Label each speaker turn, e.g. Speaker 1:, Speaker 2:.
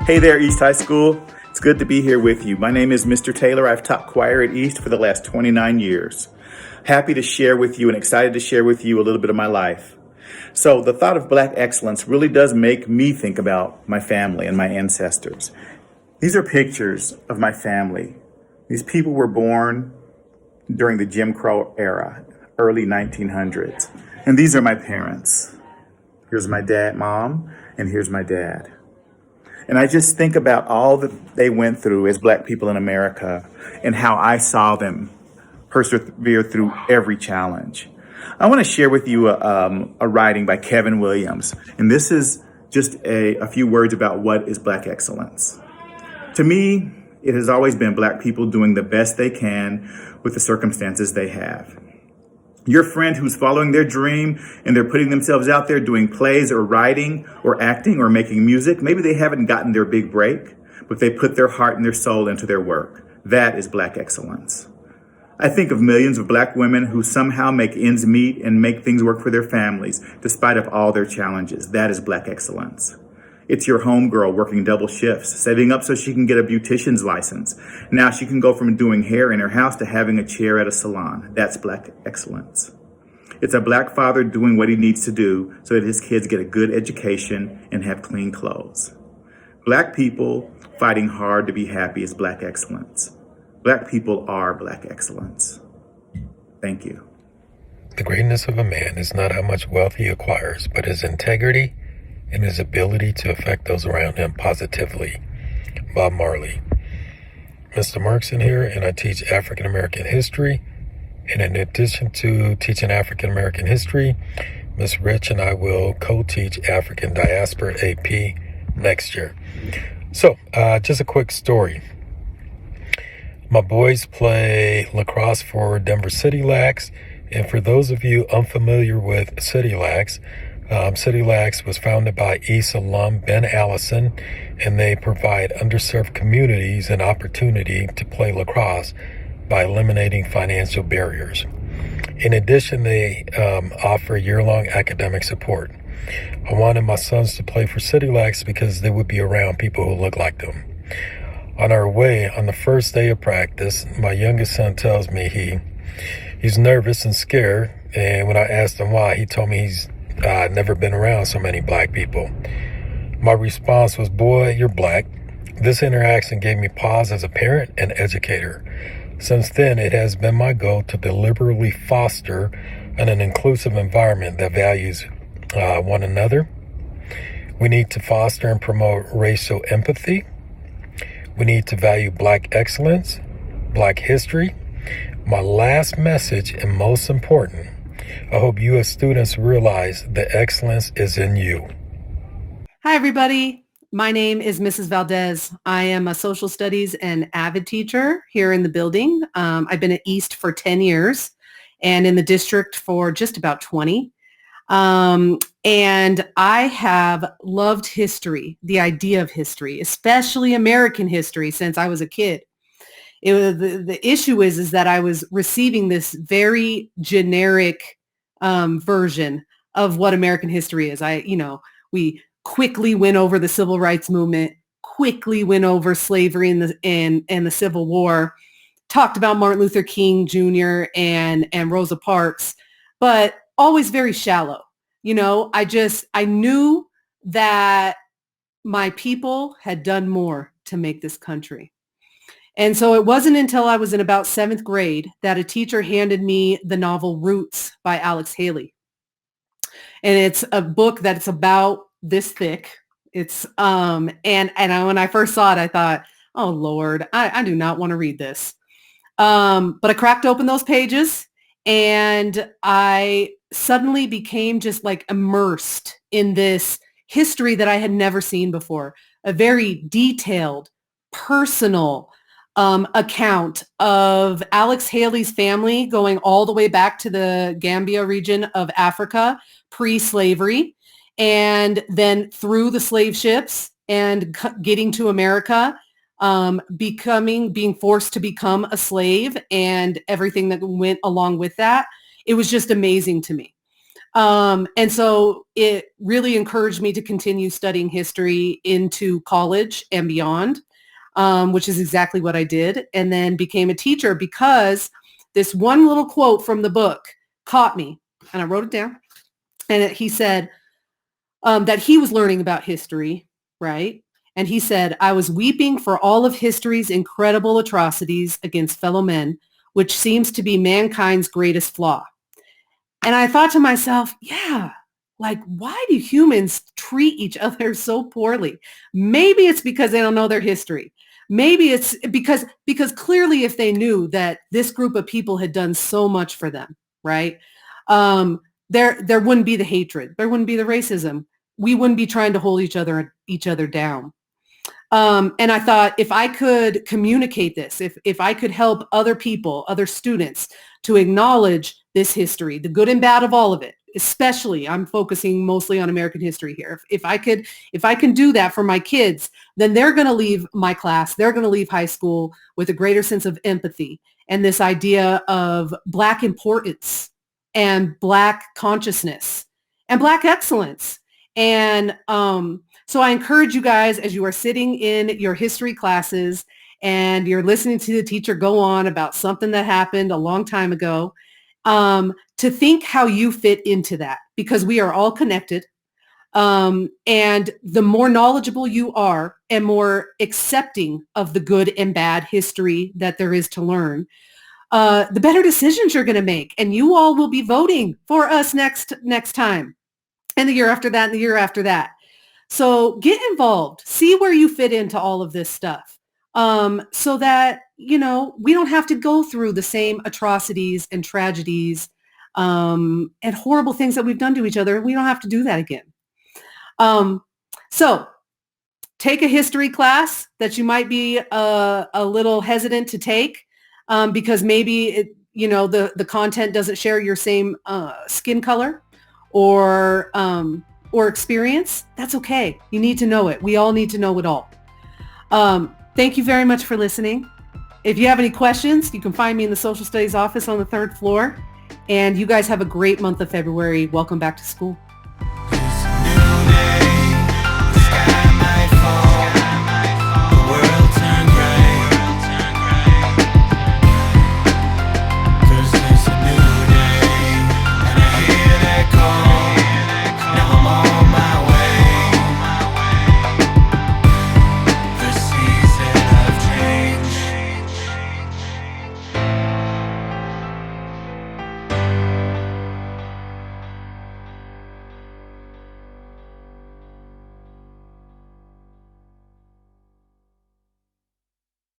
Speaker 1: Hey there, East High School. It's good to be here with you. My name is Mr. Taylor. I've taught choir at East for the last 29 years. Happy to share with you and excited to share with you a little bit of my life. So, the thought of Black excellence really does make me think about my family and my ancestors. These are pictures of my family. These people were born during the Jim Crow era, early 1900s. And these are my parents. Here's my dad, mom, and here's my dad. And I just think about all that they went through as Black people in America and how I saw them persevere through every challenge. I want to share with you a writing by Kevin Williams. And this is just a few words about what is Black excellence. To me, it has always been Black people doing the best they can with the circumstances they have. Your friend who's following their dream and they're putting themselves out there doing plays or writing or acting or making music, maybe they haven't gotten their big break, but they put their heart and their soul into their work. That is Black excellence. I think of millions of Black women who somehow make ends meet and make things work for their families, despite of all their challenges. That is Black excellence. It's your homegirl working double shifts, saving up so she can get a beautician's license. Now she can go from doing hair in her house to having a chair at a salon. That's Black excellence. It's a Black father doing what he needs to do so that his kids get a good education and have clean clothes. Black people fighting hard to be happy is Black excellence. Black people are Black excellence. Thank you.
Speaker 2: The greatness of a man is not how much wealth he acquires, but his integrity and his ability to affect those around him positively. Bob Marley. Mr. Markson here, and I teach African American history. And in addition to teaching African American history, Ms. Rich and I will co-teach African Diaspora AP next year. So, just a quick story. My boys play lacrosse for Denver City Lax. And for those of you unfamiliar with City Lax, City Lax was founded by East alum Ben Allison, and they provide underserved communities an opportunity to play lacrosse by eliminating financial barriers. In addition, they offer year-long academic support. I wanted my sons to play for City Lax because they would be around people who look like them. On our way, on the first day of practice, my youngest son tells me he's nervous and scared, and when I asked him why, he told me he's never been around so many Black people. My response was, boy, you're Black. This interaction gave me pause as a parent and educator. Since then, it has been my goal to deliberately foster an inclusive environment that values one another. We need to foster and promote racial empathy. We need to value Black excellence, Black history. My last message, and most important, I hope you as students realize that excellence is in you.
Speaker 3: Hi, everybody. My name is Mrs. Valdez. I am a social studies and avid teacher here in the building. I've been at East for 10 years and in the district for just about 20. And I have loved history, the idea of history, especially American history, since I was a kid. The issue is that I was receiving this very generic version of what American history is. We quickly went over the civil rights movement, quickly went over slavery and the Civil War, talked about Martin Luther King Jr. and Rosa Parks, but always very shallow. I knew that my people had done more to make this country. And so it wasn't until I was in about 7th grade that a teacher handed me the novel Roots by Alex Haley. And it's a book that's about this thick. It's when I first saw it, I thought, oh Lord, I do not want to read this. But I cracked open those pages and I suddenly became just like immersed in this history that I had never seen before. A very detailed, personal account of Alex Haley's family going all the way back to the Gambia region of Africa pre-slavery, and then through the slave ships and getting to America, being forced to become a slave and everything that went along with that. It was just amazing to me. And so it really encouraged me to continue studying history into college and beyond, which is exactly what I did, and then became a teacher because this one little quote from the book caught me, and I wrote it down. And he said that he was learning about history, right? And he said, I was weeping for all of history's incredible atrocities against fellow men, which seems to be mankind's greatest flaw. And I thought to myself, yeah, like, why do humans treat each other so poorly? Maybe it's because they don't know their history. Maybe it's because clearly if they knew that this group of people had done so much for them, right? There wouldn't be the hatred. There wouldn't be the racism. We wouldn't be trying to hold each other down. And I thought if I could communicate this, if I could help other people, other students to acknowledge this history, the good and bad of all of it, especially I'm focusing mostly on American history here. If I can do that for my kids, then they're going to leave my class. They're going to leave high school with a greater sense of empathy and this idea of Black importance and Black consciousness and Black excellence. And so I encourage you guys, as you are sitting in your history classes and you're listening to the teacher go on about something that happened a long time ago, to think how you fit into that, because we are all connected. And the more knowledgeable you are and more accepting of the good and bad history that there is to learn, the better decisions you're going to make. And you all will be voting for us next time, and the year after that, and the year after that. So get involved, see where you fit into all of this stuff, so that, we don't have to go through the same atrocities and tragedies and horrible things that we've done to each other. We don't have to do that again. So take a history class that you might be a little hesitant to take because maybe the content doesn't share your same skin color or experience. That's okay. You need to know it. We all need to know it all. Thank you very much for listening. If you have any questions, you can find me in the social studies office on the 3rd floor. And you guys have a great month of February. Welcome back to school.